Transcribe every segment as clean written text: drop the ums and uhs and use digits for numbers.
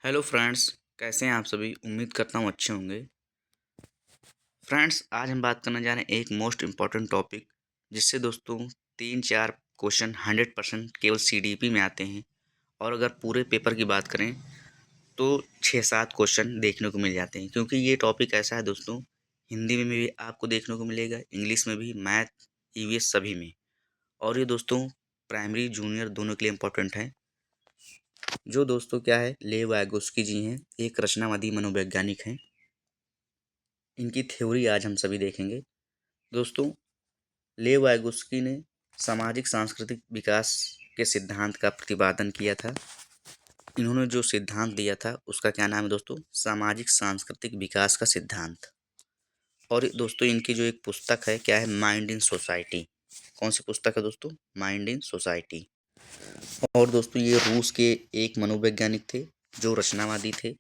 Hello friends, कैसे हैं आप सभी। उम्मीद करता हूँ अच्छे होंगे। फ्रेंड्स, आज हम बात करने जा रहे हैं एक मोस्ट इम्पॉर्टेंट टॉपिक, जिससे दोस्तों 3-4 क्वेश्चन 100% केवल सीडीपी में आते हैं। और अगर पूरे पेपर की बात करें तो 6-7 क्वेश्चन देखने को मिल जाते हैं, क्योंकि ये टॉपिक ऐसा है दोस्तों, हिंदी में भी आपको देखने को मिलेगा, इंग्लिश में भी, मैथ, ईवीएस सभी में। और ये दोस्तों प्राइमरी जूनियर दोनों के लिए इम्पोर्टेंट है। जो दोस्तों क्या है, लेव वाइगोस्की जी हैं, एक रचनावादी मनोवैज्ञानिक हैं। इनकी थ्योरी आज हम सभी देखेंगे। दोस्तों, लेव वाइगोस्की ने सामाजिक सांस्कृतिक विकास के सिद्धांत का प्रतिपादन किया था। इन्होंने जो सिद्धांत दिया था उसका क्या नाम है दोस्तों, सामाजिक सांस्कृतिक विकास का सिद्धांत। और दोस्तों इनकी जो एक पुस्तक है, क्या है, माइंड इन सोसाइटी। कौन सी पुस्तक है दोस्तों, माइंड इन सोसाइटी। और दोस्तों ये रूस के एक मनोवैज्ञानिक थे जो रचनावादी थे।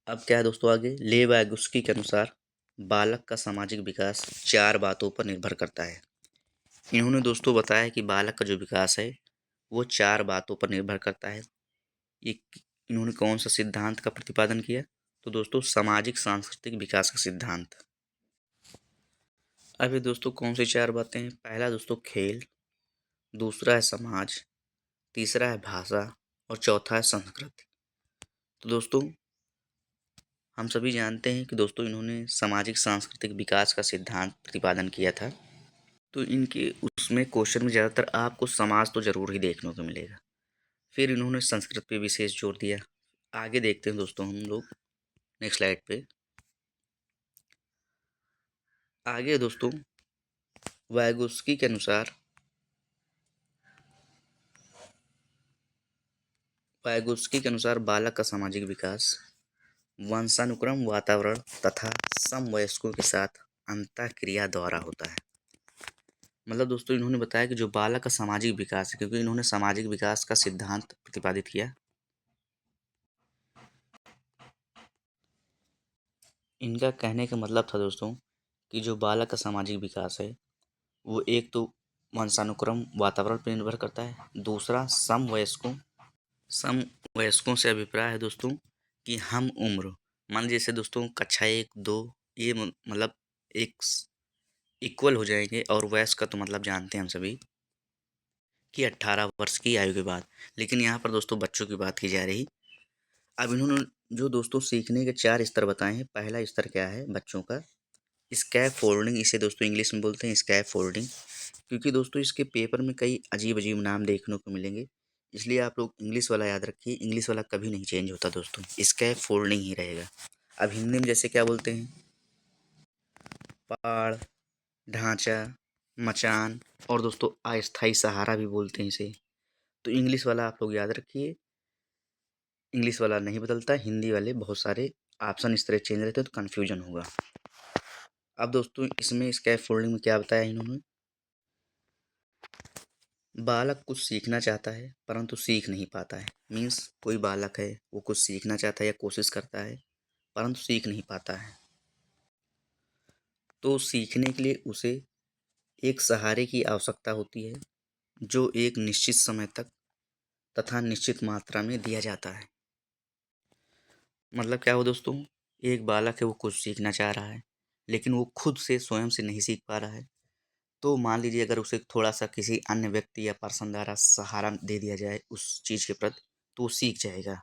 अब क्या है दोस्तों, आगे लेव वाइगोस्की के अनुसार बालक का सामाजिक विकास 4 बातों पर निर्भर करता है। इन्होंने दोस्तों बताया कि बालक का जो विकास है वो 4 बातों पर निर्भर करता है। ये इन्होंने कौन सा सिद्धांत का प्रतिपादन किया, तो दोस्तों सामाजिक सांस्कृतिक विकास का सिद्धांत। अब ये दोस्तों कौन सी 4 बातें हैं, पहला दोस्तों खेल, दूसरा है समाज, तीसरा है भाषा और चौथा है संस्कृति। तो दोस्तों हम सभी जानते हैं कि दोस्तों इन्होंने सामाजिक सांस्कृतिक विकास का सिद्धांत प्रतिपादन किया था। तो इनके उसमें क्वेश्चन में ज़्यादातर आपको समाज तो ज़रूर ही देखने को मिलेगा। फिर इन्होंने संस्कृत पे विशेष जोर दिया। आगे देखते हैं दोस्तों हम लोग नेक्स्ट स्लाइड पे। आगे दोस्तों वाइगोस्की के अनुसार बालक का सामाजिक विकास वंशानुक्रम, वातावरण तथा समवयस्कों के साथ अंतःक्रिया द्वारा होता है। मतलब दोस्तों इन्होंने बताया कि जो बालक का सामाजिक विकास है, क्योंकि इन्होंने सामाजिक विकास का सिद्धांत प्रतिपादित किया। इनका कहने का मतलब था दोस्तों कि जो बालक का सामाजिक विकास है वो एक तो वंशानुक्रम, वातावरण पर निर्भर करता है। दूसरा समवयस्कों से अभिप्राय है दोस्तों कि हम उम्र, मान लीजिए जैसे दोस्तों कक्षा 1-2 ये मतलब एक इक्वल हो जाएंगे। और वयस्क का तो मतलब जानते हैं हम सभी कि 18 वर्ष की आयु के बाद। लेकिन यहाँ पर दोस्तों बच्चों की बात की जा रही। अब इन्होंने जो दोस्तों सीखने के 4 स्तर बताए हैं। पहला स्तर क्या है बच्चों का, स्कैफ फोल्डिंग। इसे दोस्तों इंग्लिश में बोलते हैं स्कैफ फोल्डिंग, क्योंकि दोस्तों इसके पेपर में कई अजीब अजीब नाम देखने को मिलेंगे। इसलिए आप लोग इंग्लिश वाला याद रखिए, इंग्लिश वाला कभी नहीं चेंज होता दोस्तों, स्कैफ फोल्डिंग ही रहेगा। अब हिंदी में जैसे क्या बोलते हैं, पाड़, ढांचा, मचान और दोस्तों अस्थाई सहारा भी बोलते हैं इसे। तो इंग्लिश वाला आप लोग याद रखिए, इंग्लिश वाला नहीं बदलता, हिंदी वाले बहुत सारे ऑप्शन इस तरह चेंज रहते हैं तो कन्फ्यूजन होगा। अब दोस्तों इसमें स्कैफ फोल्डिंग में क्या बताया इन्होंने, बालक कुछ सीखना चाहता है परंतु सीख नहीं पाता है। मीन्स कोई बालक है वो कुछ सीखना चाहता है या कोशिश करता है परंतु सीख नहीं पाता है। तो सीखने के लिए उसे एक सहारे की आवश्यकता होती है, जो एक निश्चित समय तक तथा निश्चित मात्रा में दिया जाता है। मतलब क्या हो दोस्तों, एक बालक है वो कुछ सीखना चाह रहा है लेकिन वो खुद से स्वयं से नहीं सीख पा रहा है। तो मान लीजिए अगर उसे थोड़ा सा किसी अन्य व्यक्ति या पर्सन द्वारा सहारा दे दिया जाए उस चीज़ के प्रति, तो वो सीख जाएगा।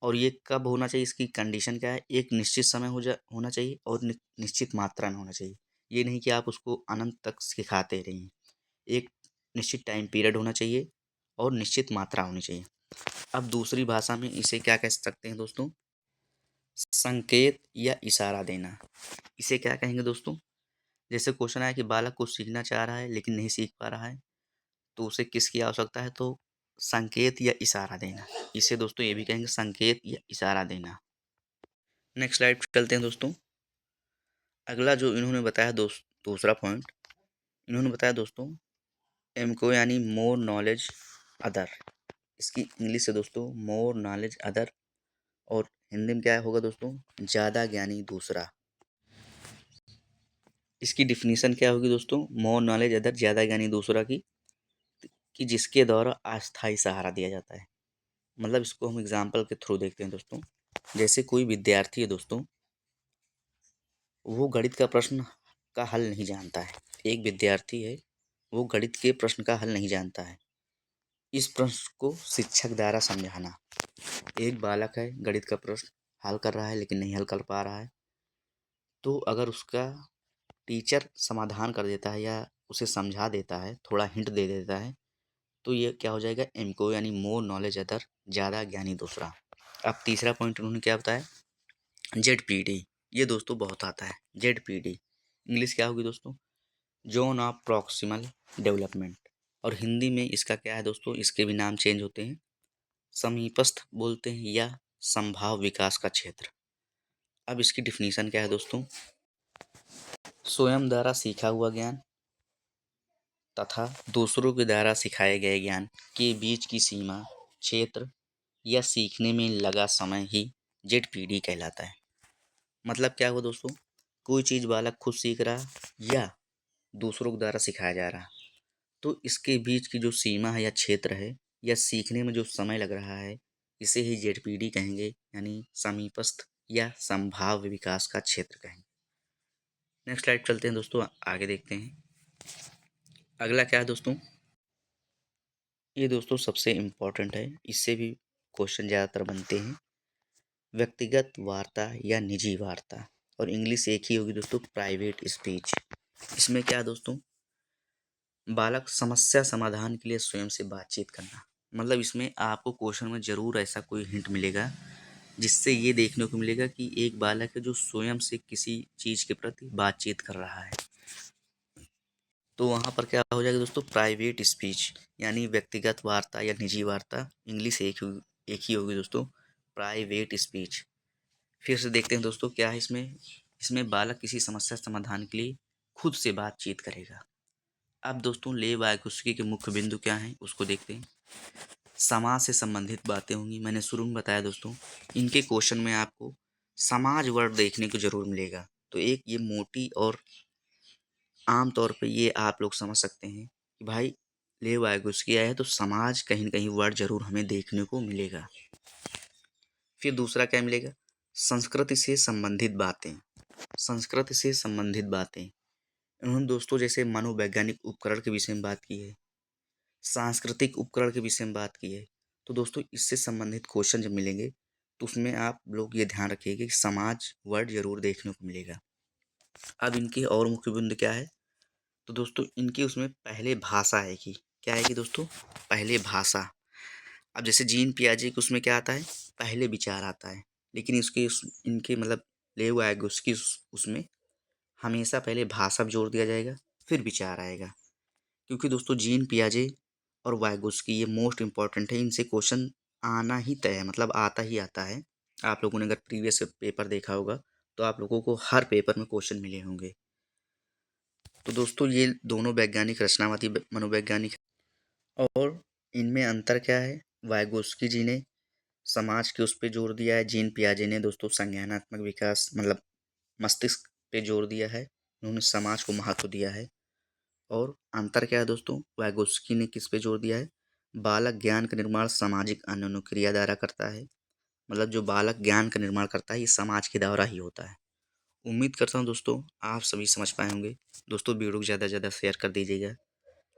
और ये कब होना चाहिए, इसकी कंडीशन क्या है, एक निश्चित समय होना चाहिए और निश्चित मात्रा में होना चाहिए। ये नहीं कि आप उसको अनंत तक सिखाते रहें। एक निश्चित टाइम पीरियड होना चाहिए और निश्चित मात्रा होनी चाहिए। अब दूसरी भाषा में इसे क्या कह सकते हैं दोस्तों, संकेत या इशारा देना। इसे क्या कहेंगे दोस्तों, जैसे क्वेश्चन आया कि बालक कुछ सीखना चाह रहा है लेकिन नहीं सीख पा रहा है, तो उसे किसकी आवश्यकता है, तो संकेत या इशारा देना। इसे दोस्तों ये भी कहेंगे संकेत या इशारा देना। नेक्स्ट स्लाइड पे चलते हैं दोस्तों। अगला जो इन्होंने बताया दूसरा पॉइंट, इन्होंने बताया दोस्तों एमको यानी मोर नॉलेज अदर। इसकी इंग्लिश है दोस्तों मोर नॉलेज अदर, और हिंदी में क्या होगा दोस्तों, ज़्यादा ज्ञानी दूसरा। इसकी डिफिनीशन क्या होगी दोस्तों, मोर नॉलेज अदर, ज़्यादा ज्ञानी दूसरा की, कि जिसके द्वारा अस्थाई सहारा दिया जाता है। मतलब इसको हम एग्जाम्पल के थ्रू देखते हैं दोस्तों। जैसे कोई विद्यार्थी है दोस्तों, वो गणित का प्रश्न का हल नहीं जानता है। एक विद्यार्थी है, वो गणित के प्रश्न का हल नहीं जानता है। इस प्रश्न को शिक्षक द्वारा समझाना। एक बालक है, गणित का प्रश्न हल कर रहा है लेकिन नहीं हल कर पा रहा है, तो अगर उसका टीचर समाधान कर देता है या उसे समझा देता है, थोड़ा हिंट दे देता है, तो ये क्या हो जाएगा, एमको यानी मोर नॉलेज अदर, ज़्यादा ज्ञानी दूसरा। अब तीसरा पॉइंट उन्होंने क्या बताया, जेडपीडी। ये दोस्तों बहुत आता है, जेडपीडी इंग्लिश क्या होगी दोस्तों, जोन ऑफ प्रॉक्सिमल डेवलपमेंट। और हिंदी में इसका क्या है दोस्तों, इसके भी नाम चेंज होते हैं, समीपस्थ बोलते हैं या संभाव विकास का क्षेत्र। अब इसकी डिफिनीशन क्या है दोस्तों, स्वयं द्वारा सीखा हुआ ज्ञान तथा दूसरों के द्वारा सिखाए गए ज्ञान के बीच की सीमा, क्षेत्र या सीखने में लगा समय ही जेडपीडी कहलाता है। मतलब क्या हुआ दोस्तों, कोई चीज़ बालक खुद सीख रहा या दूसरों के द्वारा सिखाया जा रहा, तो इसके बीच की जो सीमा है या क्षेत्र है या सीखने में जो समय लग रहा है, इसे ही जेडपीडी कहेंगे, यानी समीपस्थ या संभाव्य विकास का क्षेत्र कहेंगे। नेक्स्ट स्लाइड चलते हैं दोस्तों, आगे देखते हैं। अगला क्या है दोस्तों, ये दोस्तों सबसे इम्पोर्टेंट है, इससे भी क्वेश्चन ज़्यादातर बनते हैं, व्यक्तिगत वार्ता या निजी वार्ता। और इंग्लिश एक ही होगी दोस्तों, प्राइवेट स्पीच। इसमें क्या है दोस्तों, बालक समस्या समाधान के लिए स्वयं से बातचीत करना। मतलब इसमें आपको क्वेश्चन में ज़रूर ऐसा कोई हिंट मिलेगा जिससे ये देखने को मिलेगा कि एक बालक है जो स्वयं से किसी चीज़ के प्रति बातचीत कर रहा है। तो वहाँ पर क्या हो जाएगा दोस्तों, प्राइवेट स्पीच, यानी व्यक्तिगत वार्ता या निजी वार्ता। इंग्लिश एक ही होगी दोस्तों, प्राइवेट स्पीच। फिर से देखते हैं दोस्तों क्या है इसमें, इसमें बालक किसी समस्या समाधान के लिए खुद से बातचीत करेगा। अब दोस्तों ले वायकुस्की के मुख्य बिंदु क्या हैं उसको देखते हैं। समाज से संबंधित बातें होंगी, मैंने शुरू में बताया दोस्तों, इनके क्वेश्चन में आपको समाज वर्ड देखने को जरूर मिलेगा। तो एक ये मोटी और आम तौर पे ये आप लोग समझ सकते हैं कि भाई ले वायकुस्की आया है तो समाज कहीं न कहीं वर्ड जरूर हमें देखने को मिलेगा। फिर दूसरा क्या मिलेगा, संस्कृति से संबंधित बातें। संस्कृति से संबंधित बातें, उन्होंने दोस्तों जैसे मनोवैज्ञानिक उपकरण के विषय में बात की है, सांस्कृतिक उपकरण के विषय में बात की है। तो दोस्तों इससे संबंधित क्वेश्चन जब मिलेंगे तो उसमें आप लोग ये ध्यान रखिएगा कि समाज वर्ड जरूर देखने को मिलेगा। अब इनके और मुख्य बिंदु क्या है, तो दोस्तों इनकी उसमें पहले भाषा आएगी। क्या आएगी दोस्तों, पहले भाषा। अब जैसे जीन पियाजे के उसमें क्या आता है, पहले विचार आता है, लेकिन इनके मतलब लेव आएगा उसकी उसमें हमेशा पहले भाषा पर जोर दिया जाएगा, फिर विचार आएगा। क्योंकि दोस्तों जीन पियाजे और वाइगोस्की ये मोस्ट इंपॉर्टेंट है, इनसे क्वेश्चन आना ही तय है, मतलब आता ही आता है। आप लोगों ने अगर प्रीवियस पेपर देखा होगा तो आप लोगों को हर पेपर में क्वेश्चन मिले होंगे। तो दोस्तों ये दोनों वैज्ञानिक रचनावादी मनोवैज्ञानिक, और इनमें अंतर क्या है, वाइगोस्की जी ने समाज के उस पर जोर दिया है, जीन पियाजे ने दोस्तों संज्ञानात्मक विकास मतलब मस्तिष्क पे जोर दिया है, उन्होंने समाज को महत्व दिया है। और अंतर क्या है दोस्तों, वाइगोस्की ने किस पे जोर दिया है, बालक ज्ञान का निर्माण सामाजिक अनुक्रिया द्वारा करता है। मतलब जो बालक ज्ञान का निर्माण करता है ये समाज के द्वारा ही होता है। उम्मीद करता हूँ दोस्तों आप सभी समझ पाए होंगे। दोस्तों वीडियो को ज़्यादा से ज़्यादा शेयर कर दीजिएगा।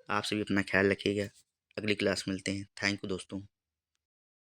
आप सभी अपना ख्याल रखिएगा। अगली क्लास मिलते हैं। थैंक यू दोस्तों।